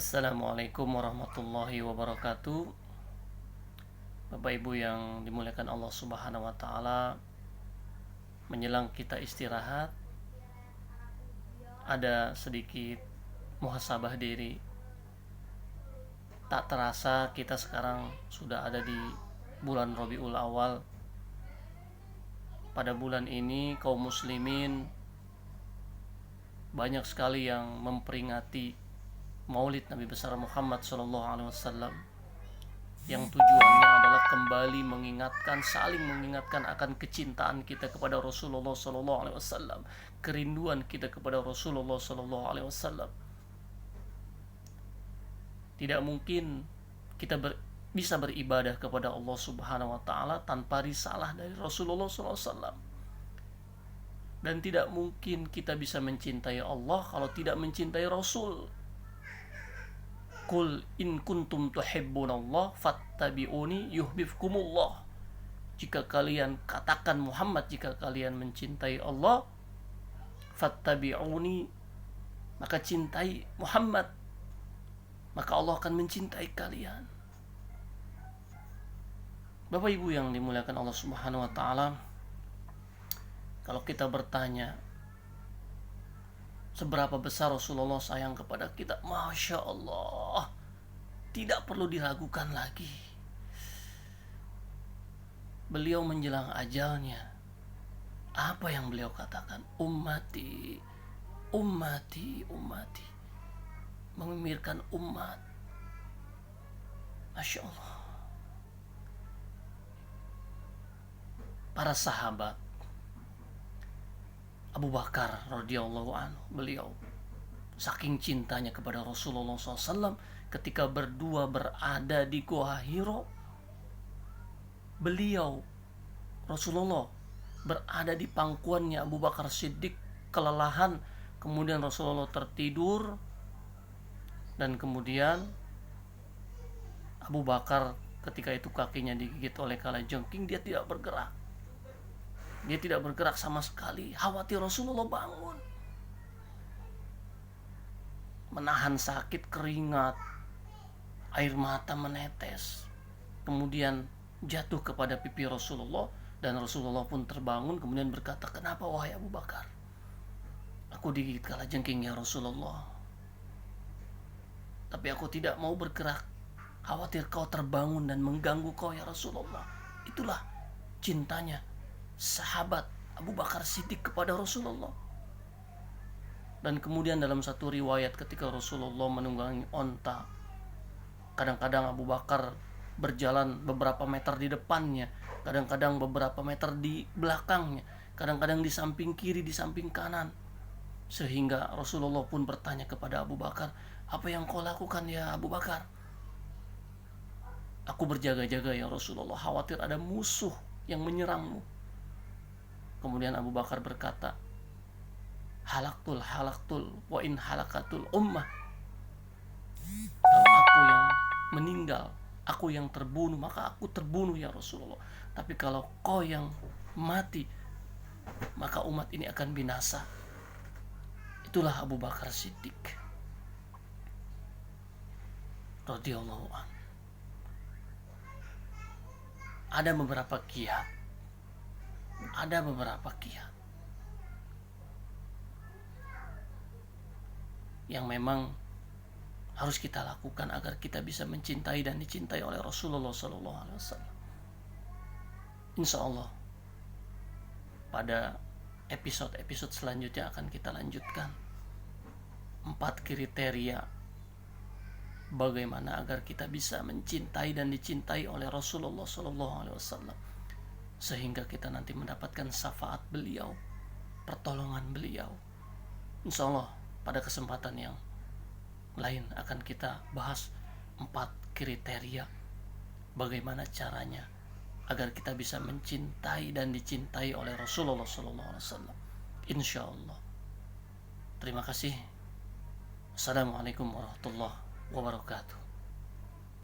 Assalamualaikum warahmatullahi wabarakatuh. Bapak Ibu yang dimuliakan Allah Subhanahu wa taala, menjelang kita istirahat, ada sedikit muhasabah diri. Tak terasa kita sekarang sudah ada di bulan Rabiul Awal. Pada bulan ini kaum muslimin banyak sekali yang memperingati Maulid Nabi besar Muhammad SAW, yang tujuannya adalah kembali saling mengingatkan akan kecintaan kita kepada Rasulullah SAW, kerinduan kita kepada Rasulullah SAW. Tidak mungkin kita bisa beribadah kepada Allah Subhanahu wa taala tanpa risalah dari Rasulullah SAW. Dan tidak mungkin kita bisa mencintai Allah kalau tidak mencintai Rasul. Qul in kuntum tuhibbunallah fattabi'uni yuhibbukumullah. Jika kalian katakan Muhammad, jika kalian mencintai Allah, fattabi'uni, maka cintai Muhammad, maka Allah akan mencintai kalian. Bapak Ibu yang dimuliakan Allah Subhanahu wa taala, kalau kita bertanya seberapa besar Rasulullah sayang kepada kita, Masya Allah, tidak perlu diragukan lagi. Beliau menjelang ajalnya, apa yang beliau katakan? Ummati, ummati, ummati. Memimirkan umat. Masya Allah. Para sahabat, Abu Bakar radhiyallahu anhu, beliau saking cintanya kepada Rasulullah SAW, ketika berdua berada di Gua Hiro, Rasulullah berada di pangkuannya Abu Bakar Siddiq, kelelahan, kemudian Rasulullah tertidur, dan kemudian Abu Bakar ketika itu kakinya digigit oleh kalajengking, dia tidak bergerak. Dia tidak bergerak sama sekali, khawatir Rasulullah bangun. Menahan sakit, keringat, air mata menetes, kemudian jatuh kepada pipi Rasulullah, dan Rasulullah pun terbangun, kemudian berkata, kenapa wahai Abu Bakar? Aku digigit kalajengking ya Rasulullah, tapi aku tidak mau bergerak, khawatir kau terbangun dan mengganggu kau ya Rasulullah. Itulah cintanya sahabat Abu Bakar Siddiq kepada Rasulullah. Dan kemudian dalam satu riwayat, ketika Rasulullah menunggangi onta, kadang-kadang Abu Bakar berjalan beberapa meter di depannya, kadang-kadang beberapa meter di belakangnya, kadang-kadang di samping kiri, di samping kanan, sehingga Rasulullah pun bertanya kepada Abu Bakar, apa yang kau lakukan ya Abu Bakar? Aku berjaga-jaga ya Rasulullah, khawatir ada musuh yang menyerangmu. Kemudian Abu Bakar berkata, halaktul wa in halakatul ummah. Kalau aku yang meninggal, aku yang terbunuh, maka aku terbunuh ya Rasulullah. Tapi kalau kau yang mati, maka umat ini akan binasa. Itulah Abu Bakar Siddiq radhiyallahu anhu. Ada beberapa kiat yang memang harus kita lakukan agar kita bisa mencintai dan dicintai oleh Rasulullah SAW. Insya Allah pada episode selanjutnya akan kita lanjutkan 4 kriteria bagaimana agar kita bisa mencintai dan dicintai oleh Rasulullah SAW, sehingga kita nanti mendapatkan syafaat beliau, pertolongan beliau. Insya Allah pada kesempatan yang lain akan kita bahas 4 kriteria bagaimana caranya agar kita bisa mencintai dan dicintai oleh Rasulullah SAW. Insya Allah. Terima kasih. Assalamualaikum warahmatullahi wabarakatuh.